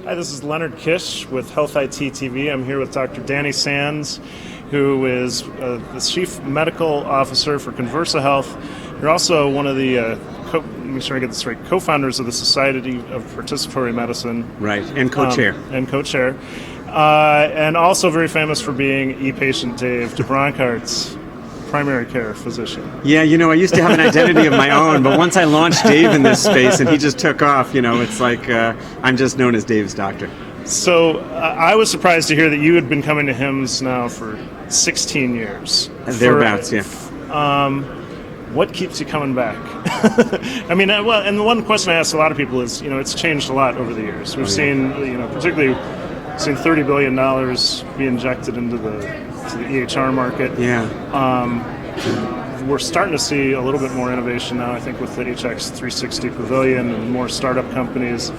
Hi, this is Leonard Kish with Health IT TV. I'm here with Dr. Danny Sands, who is the Chief Medical Officer for Conversa Health. You're also one of the, make sure I get this right, co-founders of the Society of Participatory Medicine. Right, and co-chair. And also very famous for being e-patient Dave DeBroncart's primary care physician. Yeah, I used to have an identity of my own, but once I launched Dave in this space and he just took off, it's like I'm just known as Dave's doctor. So I was surprised to hear that you had been coming to HIMSS now for 16 years. Thereabouts, yeah. What keeps you coming back? I mean, and the one question I ask a lot of people is, it's changed a lot over the years. We've seen, particularly seen $30 billion be injected into the EHR market. Yeah. We're starting to see a little bit more innovation now, I think, with the HX360 Pavilion and more startup companies.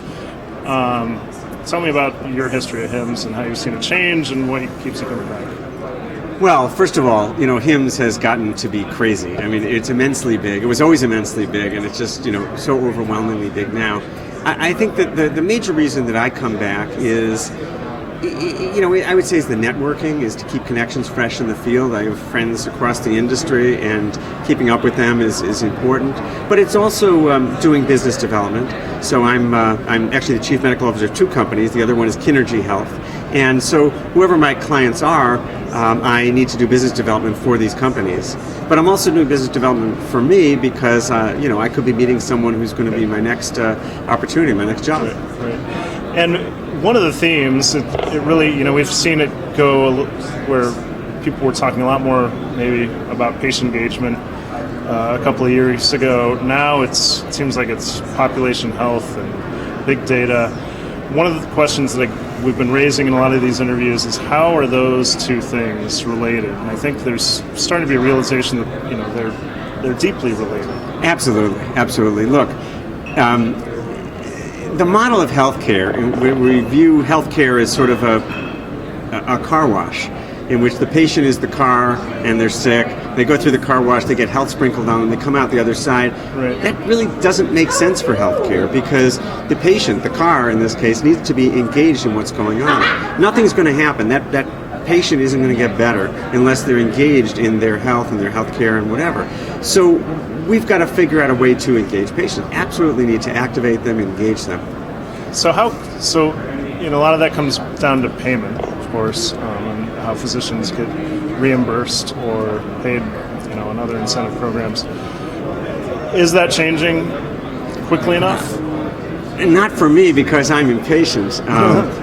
Tell me about your history of HIMSS and how you've seen it change and what keeps you coming back. Well, first of all, HIMSS has gotten to be crazy. I mean, it's immensely big. It was always immensely big, and it's just, so overwhelmingly big now. I think that the major reason that I come back is, I would say is the networking, is to keep connections fresh in the field. I have friends across the industry, and keeping up with them is important. But it's also doing business development. So I'm actually the chief medical officer of two companies. The other one is Kinergy Health. And so whoever my clients are, I need to do business development for these companies. But I'm also doing business development for me because, I could be meeting someone who's going to be my next opportunity, my next job. Right. And one of the themes, it really, we've seen it go where people were talking a lot more maybe about patient engagement a couple of years ago. Now it seems like it's population health and big data. One of the questions that we've been raising in a lot of these interviews is how are those two things related? And I think there's starting to be a realization that they're deeply related. Absolutely. Look, the model of healthcare, we view healthcare as sort of a car wash, in which the patient is the car and they're sick. They go through the car wash, they get health sprinkled on them, they come out the other side. Right. That really doesn't make sense for healthcare because the patient, the car in this case, needs to be engaged in what's going on. Nothing's going to happen. That patient isn't going to get better unless they're engaged in their health and their healthcare and whatever. So we've got to figure out a way to engage patients. Absolutely need to activate them, engage them. So a lot of that comes down to payment, of course, and how physicians get reimbursed or paid, in other incentive programs. Is that changing quickly enough? Not for me because I'm impatient,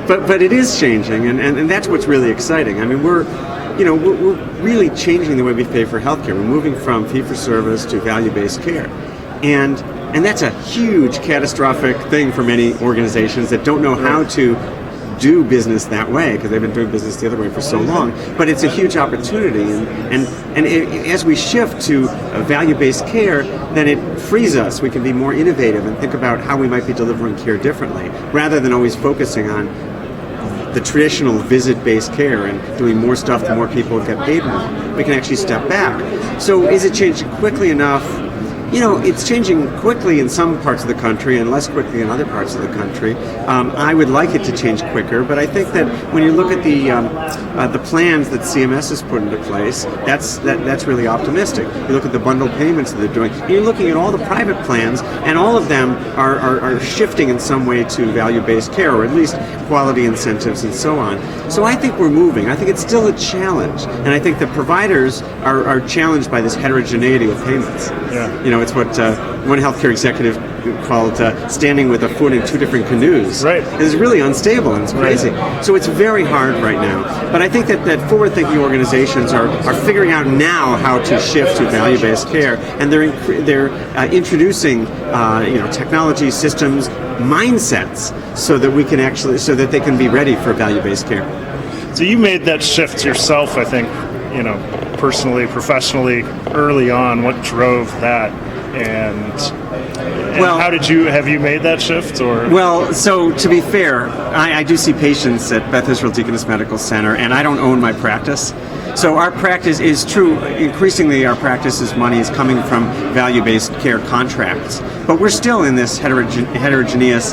but it is changing, and that's what's really exciting. I mean, we're really changing the way we pay for healthcare. We're moving from fee-for-service to value-based care, and that's a huge catastrophic thing for many organizations that don't know how to do business that way because they've been doing business the other way for so long. But it's a huge opportunity, and as we shift to value-based care, then it frees us. We can be more innovative and think about how we might be delivering care differently, rather than always focusing on the traditional visit-based care and doing more stuff the more people get paid more. We can actually step back. So is it changing quickly enough? It's changing quickly in some parts of the country and less quickly in other parts of the country. I would like it to change quicker, but I think that when you look at the plans that CMS has put into place, that's really optimistic. You look at the bundled payments that they're doing. You're looking at all the private plans, and all of them are shifting in some way to value-based care, or at least quality incentives and so on. So I think we're moving. I think it's still a challenge, and I think the providers are challenged by this heterogeneity of payments. Yeah. It's what one healthcare executive called standing with a foot in two different canoes. Right. It's really unstable and it's crazy. Right. So it's very hard right now. But I think that forward-thinking organizations are figuring out now how to shift to value-based care, and they're introducing technology, systems, mindsets, so that they can be ready for value-based care. So you made that shift yourself, I think, personally, professionally, early on. What drove that? And have you made that shift? Or well, so to be fair, I do see patients at Beth Israel Deaconess Medical Center, and I don't own my practice. So our practice is true. Increasingly, our practice's money is coming from value-based care contracts, but we're still in this heterogeneous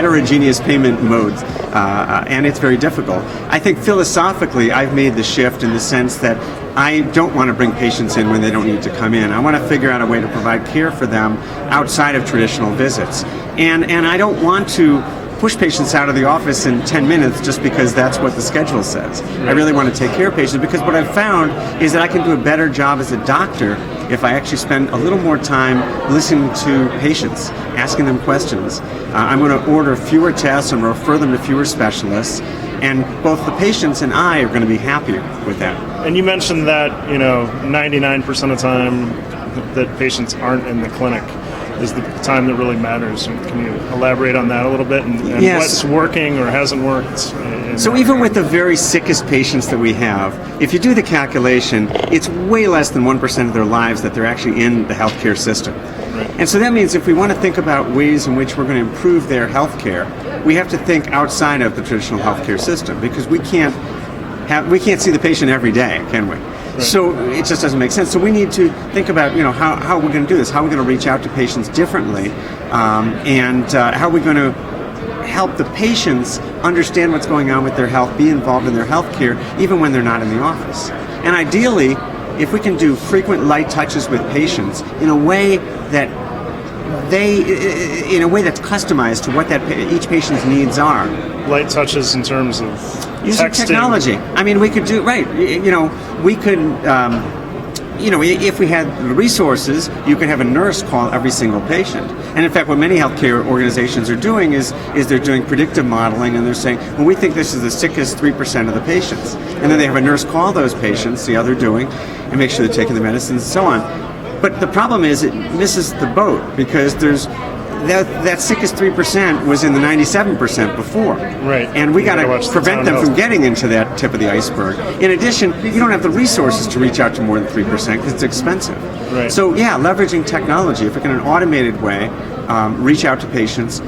heterogeneous payment modes, and it's very difficult. I think philosophically, I've made the shift in the sense that I don't want to bring patients in when they don't need to come in. I want to figure out a way to provide care for them outside of traditional visits. And I don't want to push patients out of the office in 10 minutes just because that's what the schedule says. I really want to take care of patients, because what I've found is that I can do a better job as a doctor if I actually spend a little more time listening to patients, asking them questions. I'm going to order fewer tests and refer them to fewer specialists, and both the patients and I are going to be happier with that. And you mentioned that 99% of the time that patients aren't in the clinic is the time that really matters. Can you elaborate on that a little bit, and yes, what's working or hasn't worked? So even with the very sickest patients that we have, if you do the calculation, it's way less than 1% of their lives that they're actually in the healthcare system. Right. And so that means if we want to think about ways in which we're going to improve their healthcare, we have to think outside of the traditional healthcare system, because we can't see the patient every day, can we? Right. So it just doesn't make sense. So we need to think about, how we're going to do this, how we're going to reach out to patients differently, and how we're going to help the patients understand what's going on with their health, be involved in their health care, even when they're not in the office. And ideally, if we can do frequent light touches with patients in a way that's customized to what each patient's needs are. Light touches in terms of using texting. Technology. I mean, we could do, right, we could, if we had the resources, you could have a nurse call every single patient. And in fact, what many healthcare organizations are doing is they're doing predictive modeling, and they're saying, well, we think this is the sickest 3% of the patients. And then they have a nurse call those patients, see how they're doing, and make sure they're taking the medicines and so on. But the problem is it misses the boat, because there's that sickest 3% was in the 97% before. Right. And we got to prevent them from getting into that tip of the iceberg. In addition, you don't have the resources to reach out to more than 3% because it's expensive. Right. So yeah, leveraging technology, if we can in an automated way reach out to patients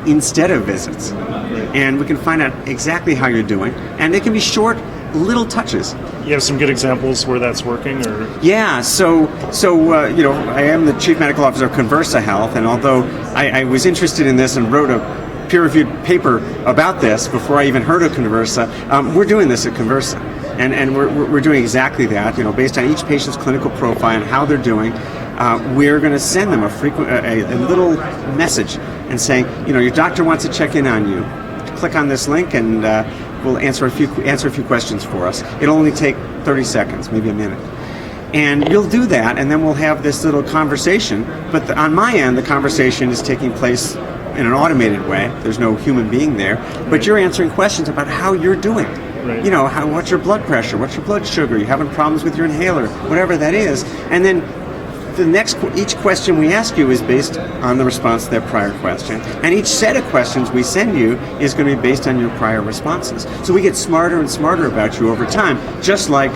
instead of visits. Right. And we can find out exactly how you're doing. And they can be short, little touches. You have some good examples where that's working, or? Yeah, so I am the Chief Medical Officer of Conversa Health, and although I was interested in this and wrote a peer-reviewed paper about this before I even heard of Conversa, we're doing this at Conversa, and we're doing exactly that. Based on each patient's clinical profile and how they're doing, we're going to send them a little message and saying, your doctor wants to check in on you. Click on this link and we'll answer a few questions for us. It'll only take 30 seconds, maybe a minute. And you'll do that, and then we'll have this little conversation. But on my end, the conversation is taking place in an automated way. There's no human being there. But you're answering questions about how you're doing. Right. What's your blood pressure? What's your blood sugar? You having problems with your inhaler? Whatever that is. And then each question we ask you is based on the response to that prior question, and each set of questions we send you is going to be based on your prior responses. So we get smarter and smarter about you over time, just like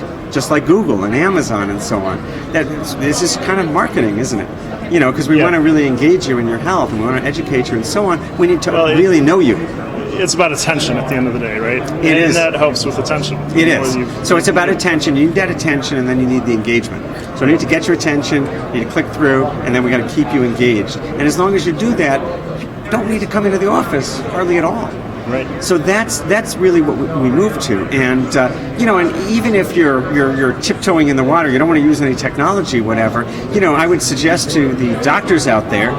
Google and Amazon and so on. This is kind of marketing, isn't it? Because we want to really engage you in your health, and we want to educate you and so on. We need to really know you. It's about attention at the end of the day, right? It is. And that helps with attention. It is. So it's about attention. You need that attention, and then you need the engagement. So we need to get your attention, you need to click through, and then we got to keep you engaged. And as long as you do that, you don't need to come into the office hardly at all. Right. So that's really what we move to, and and even if you're tiptoeing in the water, you don't want to use any technology, whatever. I would suggest to the doctors out there,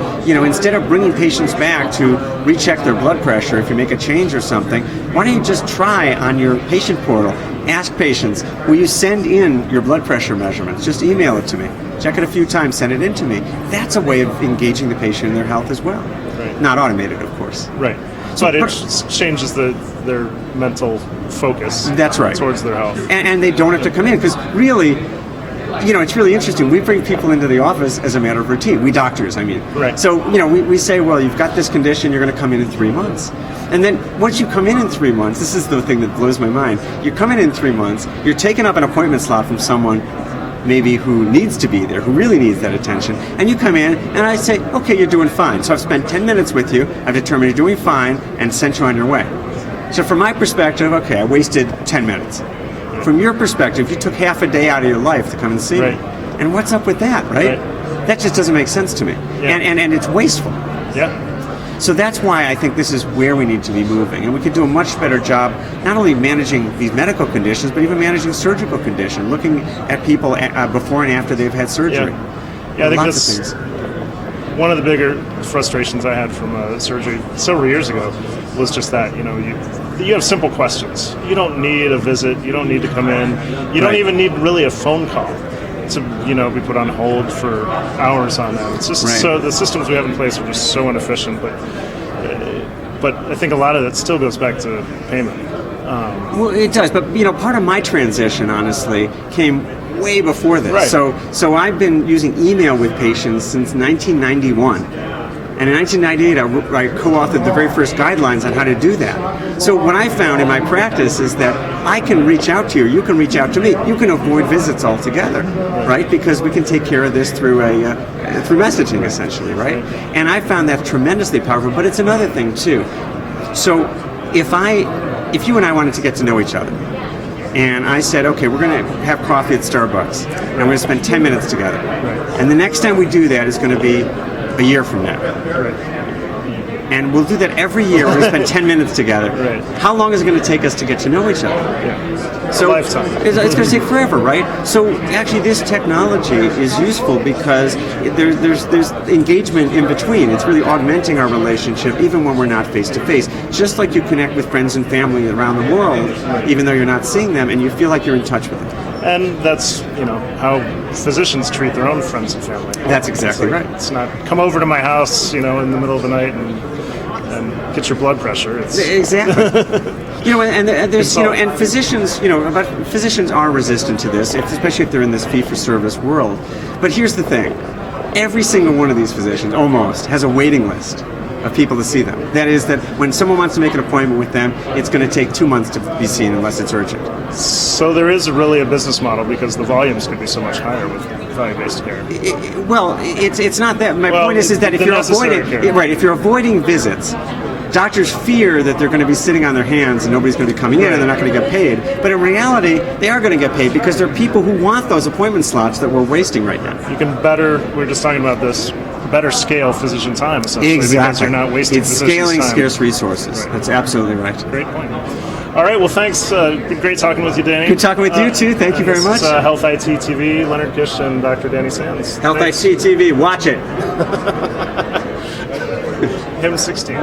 instead of bringing patients back to recheck their blood pressure, if you make a change or something, why don't you just try on your patient portal, ask patients, will you send in your blood pressure measurements? Just email it to me. Check it a few times, send it in to me. That's a way of engaging the patient in their health as well. Right. Not automated, of course. Right. But it changes their mental focus. That's right. Towards their health. And they don't have to come in, because really, it's really interesting. We bring people into the office as a matter of routine. We doctors, I mean. Right. So, we say, well, you've got this condition, you're going to come in 3 months. And then once you come in 3 months, this is the thing that blows my mind. You come in 3 months, you're taking up an appointment slot from someone maybe who needs to be there, who really needs that attention, and you come in and I say, okay, you're doing fine. So I've spent 10 minutes with you, I've determined you're doing fine, and sent you on your way. So from my perspective, okay, I wasted 10 minutes. From your perspective, you took half a day out of your life to come and see me. And what's up with that, right? That just doesn't make sense to me. Yeah. And it's wasteful. Yeah. So that's why I think this is where we need to be moving, and we could do a much better job not only managing these medical conditions, but even managing surgical condition, looking at people before and after they've had surgery. Yeah, I think Lots that's of things. one of the bigger frustrations I had from surgery several years ago was just that, you have simple questions. You don't need a visit. You don't need to come in. You don't even need really a phone call to, be put on hold for hours on end. It's just so the systems we have in place are just so inefficient. But I think a lot of that still goes back to payment. Well, it does. But part of my transition, honestly, came way before this. Right. So I've been using email with patients since 1991. And in 1998, I co-authored the very first guidelines on how to do that. So what I found in my practice is that I can reach out to you, you can reach out to me, you can avoid visits altogether, right? Because we can take care of this through through messaging, essentially, right? And I found that tremendously powerful. But it's another thing too. So if you and I wanted to get to know each other, and I said, okay, we're going to have coffee at Starbucks, and we're going to spend 10 minutes together. Right. And the next time we do that is going to be a year from now. Right. And we'll do that every year. We're going to spend 10 minutes together. Right. How long is it going to take us to get to know each other? Yeah. So a lifetime. It's going to take forever, right? So actually, this technology is useful because there's engagement in between. It's really augmenting our relationship, even when we're not face to face. Just like you connect with friends and family around the world, even though you're not seeing them, and you feel like you're in touch with them. And that's, how physicians treat their own friends and family. That's exactly right. It's not come over to my house, in the middle of the night and get your blood pressure. It's exactly. And there's, and physicians, physicians are resistant to this, especially if they're in this fee-for-service world. But here's the thing. Every single one of these physicians, almost, has a waiting list of people to see them. That is that when someone wants to make an appointment with them, it's going to take 2 months to be seen unless it's urgent. So there is really a business model because the volumes could be so much higher with value-based care. It's not that. My point is that if you're avoiding visits, doctors fear that they're going to be sitting on their hands and nobody's going to be coming in and they're not going to get paid. But in reality, they are going to get paid because there are people who want those appointment slots that we're wasting right now. You can we're just talking about this, better scale physician time, essentially, because you're not wasting it's physician's scaling time. Scarce resources. Right. That's absolutely right. Great point. All right, well, thanks. Great talking with you, Danny. Good talking with you, too. Thank you very much. This is Health IT TV, Leonard Kish and Dr. Danny Sands. Health IT TV, watch it. HIMSS 16.